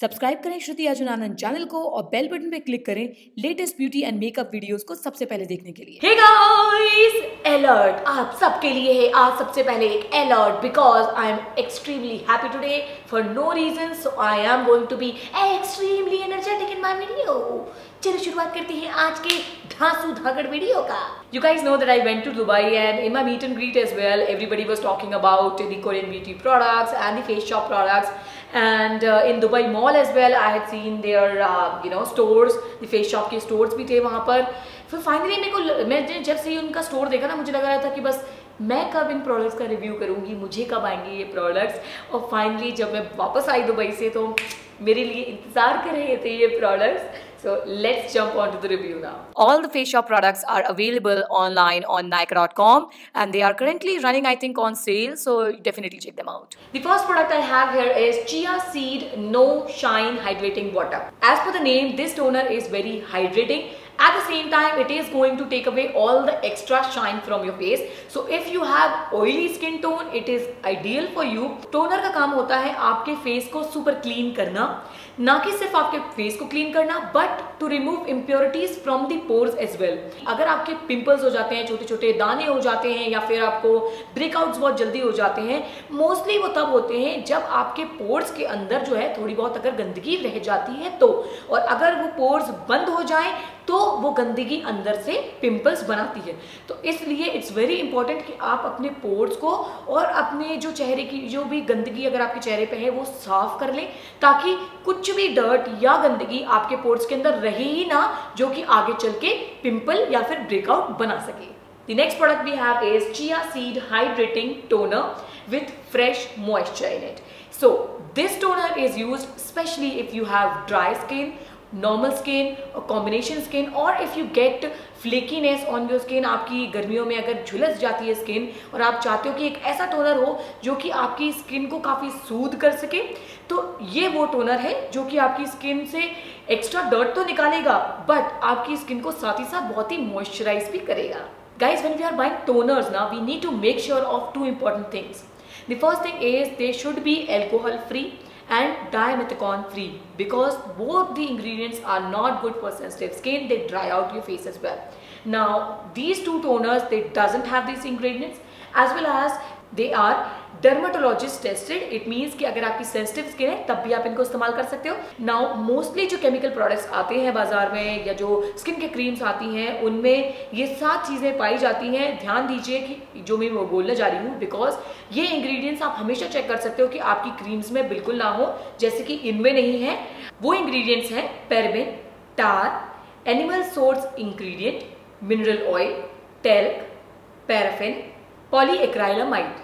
Subscribe करें श्रुति अर्जुन आनंद channel को और बेल बटन पे क्लिक करें latest beauty and makeup videos को सबसे पहले देखने के लिए। हे गाइस, अलर्ट आप सबके लिए है आज सबसे पहले एक alert because I am extremely happy today for no reason, so I am going to be extremely energetic in my video. चलिए शुरुआत करते हैं आज के धांसू धागड़ वीडियो का। You guys know that I went to Dubai and in my meet and greet as well, everybody was talking about the Korean beauty products and the face shop products. And in Dubai Mall as well, I had seen their stores, the face shop के stores भी थे वहाँ पर। फिर finally मैं जब से उनका स्टोर देखा ना, मुझे लग रहा था कि बस मैं कब इन प्रोडक्ट्स का रिव्यू करूँगी, मुझे कब आएंगे ये प्रोडक्ट्स। और फाइनली जब मैं वापस आई दुबई से तो मेरे लिए इंतजार कर रहे थे ये products. So let's jump on to the review now. All the face shop products are available online on Nykaa.com and they are currently running, I think, on sale. So definitely check them out. The first product I have here is Chia Seed No Shine Hydrating Water. As per the name, this toner is very hydrating. At the same time, it is going to take away all the extra shine from your face. So if you have oily skin tone, it is ideal for you. Toner का काम होता है आपके face को super clean करना, ना कि सिर्फ आपके फेस को क्लीन करना, but to remove impurities from the pores as well. अगर आपके पिंपल्स हो जाते हैं, छोटे छोटे दाने हो जाते हैं, या फिर आपको ब्रेकआउट्स बहुत जल्दी हो जाते हैं, मोस्टली वो तब होते हैं जब आपके पोर्स के अंदर जो है थोड़ी बहुत अगर गंदगी रह जाती है तो, और अगर वो पोर्स बंद हो जाए तो वो गंदगी अंदर से पिंपल्स बनाती है। तो इसलिए इट्स वेरी इंपॉर्टेंट कि आप अपने पोर्स को और अपने जो चेहरे की जो भी गंदगी अगर आपके चेहरे पे है वो साफ कर लें, ताकि कुछ भी डर्ट या गंदगी आपके पोर्स के अंदर रहे ही ना, जो कि आगे चल के पिंपल या फिर ब्रेकआउट बना सके। The next product we have is Chia Seed Hydrating Toner with fresh moisture in it. So this toner is used especially if you have dry skin, normal skin और कॉम्बिनेशन स्किन, और if you get flakiness on your skin, आपकी गर्मियों में अगर झुलस जाती है skin और आप चाहते हो कि एक ऐसा टोनर हो जो कि आपकी स्किन को काफ़ी सूद कर सके, तो ये वो टोनर है जो कि आपकी स्किन से एक्स्ट्रा डर्ट तो निकालेगा बट आपकी स्किन को साथ ही साथ बहुत ही मॉइस्चराइज भी करेगा। Guys, when we are buying toners now, we need to make sure of two important things. The first thing is they should be alcohol free and dimethicone free, because both the ingredients are not good for sensitive skin. They dry out your face as well. Now these two toners, they doesn't have these ingredients, as well as they are dermatologist tested. It means कि अगर आपकी sensitive skin है तब भी आप इनको इस्तेमाल कर सकते हो। Now mostly जो chemical products आते हैं बाजार में या जो skin के creams आती हैं उनमें ये 7 चीज़ें पाई जाती हैं। ध्यान दीजिए कि जो मैं वो बोलने जा रही हूँ, बिकॉज ये इंग्रेडिएंट्स आप हमेशा चेक कर सकते हो कि आपकी क्रीम्स में बिल्कुल ना हो, जैसे कि इनमें नहीं है। वो इंग्रेडिएंट्स हैं paraben, tar, animal source ingredient, mineral oil, talc, paraffin, polyacrylamide.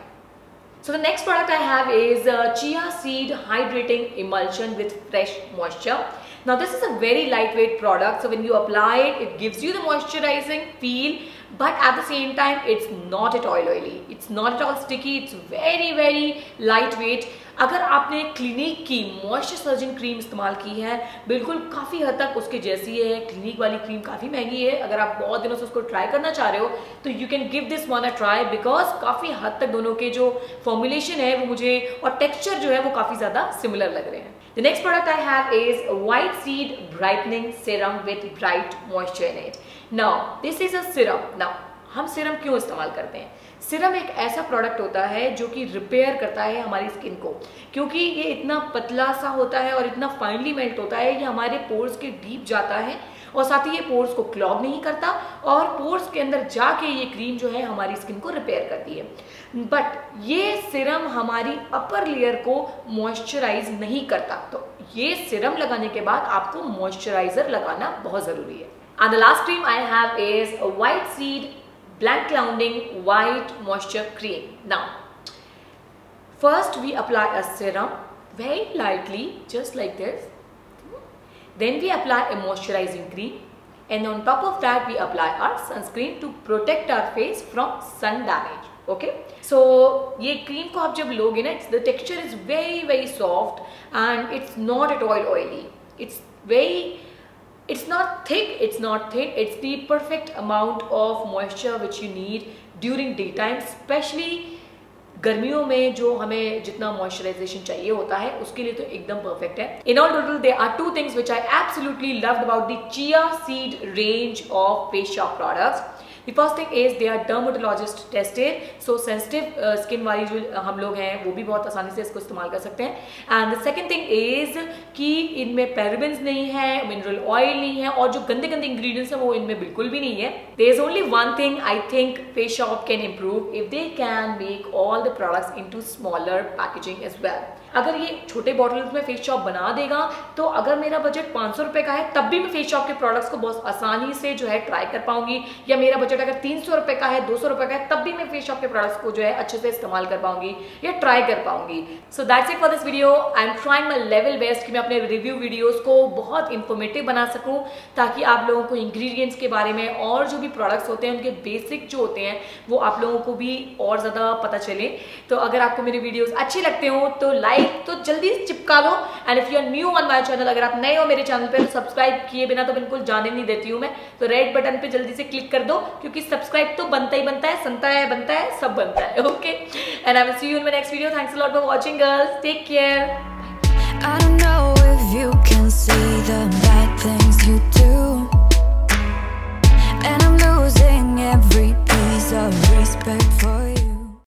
So the next product I have is Chia Seed Hydrating Emulsion with fresh moisture. Now this is a very lightweight product, so when you apply it, it gives you the moisturizing feel, but at the same time it's not at all oily, it's not at all sticky, it's very lightweight. अगर आपने clinic की moisture surging cream इस्तेमाल की है, बिल्कुल काफ़ी हद तक उसके जैसी है। क्लिनिक वाली क्रीम काफ़ी महंगी है, अगर आप बहुत दिनों से उसको ट्राई करना चाह रहे हो तो you can give this one a try, because काफ़ी हद तक दोनों के जो फॉर्मुलेशन है वो मुझे और टेक्सचर जो है वो काफ़ी ज़्यादा सिमिलर लग रहे हैं। The next product I have is White Seed Brightening Serum with Bright Moisture in it. Now this is a serum. Now हम सीरम क्यों इस्तेमाल करते हैं? सीरम एक ऐसा प्रोडक्ट होता है जो कि रिपेयर करता है हमारी स्किन को, क्योंकि ये इतना पतला सा होता है और इतना फाइनली मेल्ट होता है, ये हमारे पोर्स के डीप जाता है और साथ ही ये पोर्स को क्लॉग नहीं करता, और पोर्स के अंदर जाके ये क्रीम जो है हमारी स्किन को रिपेयर करती है। बट ये सीरम हमारी अपर लेयर को मॉइस्चराइज नहीं करता, तो ये सीरम लगाने के बाद आपको मॉइस्चराइजर लगाना बहुत ज़रूरी है। And the last cream I have is white seed Blank Clouding White Moisture Cream. Now, first we apply a serum very lightly, just like this. Then we apply a moisturizing cream, and on top of that we apply our sunscreen to protect our face from sun damage. Okay? So ये cream को आप जब लोगे ना, the texture is very soft and it's not at all oily. It's not thick, it's not thin, it's the perfect amount of moisture which you need during daytime, especially गर्मियों में जो हमें जितना मॉइस्चराइजेशन चाहिए होता है उसके लिए तो एकदम परफेक्ट है। In all total there are 2 things which I absolutely loved about the chia seed range of Face Shop products. The first thing is they are dermatologist tested, so sensitive skin वाली जो हम लोग हैं वो भी बहुत आसानी से इसको इस्तेमाल कर सकते हैं। And the second thing is कि इनमें पैराबेन्स नहीं है, मिनरल ऑयल नहीं है, और जो गंदे गंदे इंग्रेडिएंट्स हैं वो इनमें बिल्कुल भी नहीं है। There is only one thing I think Face Shop can improve, if they can make all the products into smaller packaging as well. अगर ये छोटे बॉटल्स में फेस शॉप बना देगा तो अगर मेरा बजट 500 रुपए का है तब भी मैं फेस शॉप के प्रोडक्ट्स को बहुत आसानी से जो है ट्राई कर पाऊंगी, या मेरा बजट अगर 300 रुपए का है, 200 रुपए का है, तब भी मैं फेस शॉप के प्रोडक्ट्स को जो है अच्छे से इस्तेमाल कर पाऊंगी या ट्राई कर पाऊंगी। So that's it for this video. I am trying my level best कि मैं अपने रिव्यू वीडियोस को बहुत इंफॉर्मेटिव बना सकूं ताकि आप लोगों को इंग्रेडिएंट्स के बारे में और जो भी प्रोडक्ट्स होते हैं उनके बेसिक जो होते हैं वो आप लोगों को भी और ज़्यादा पता चले। तो अगर आपको मेरे वीडियोस अच्छे लगते हो तो लाइक तो जल्दी से चिपका लो, and if you are new on my channel, अगर आप नए हो मेरे चैनल पे तो सब्सक्राइब किए बिना तो बिल्कुल जाने नहीं देती हूँ मैं, तो रेड बटन पे जल्दी से क्लिक कर दो क्योंकि सब्सक्राइब तो बनता ही बनता है, सुनता है, बनता है, सब बनता है। Okay, and I will see you in my next video. Thanks a lot for watching girls, take care. I don't know if you can see the bad things you do.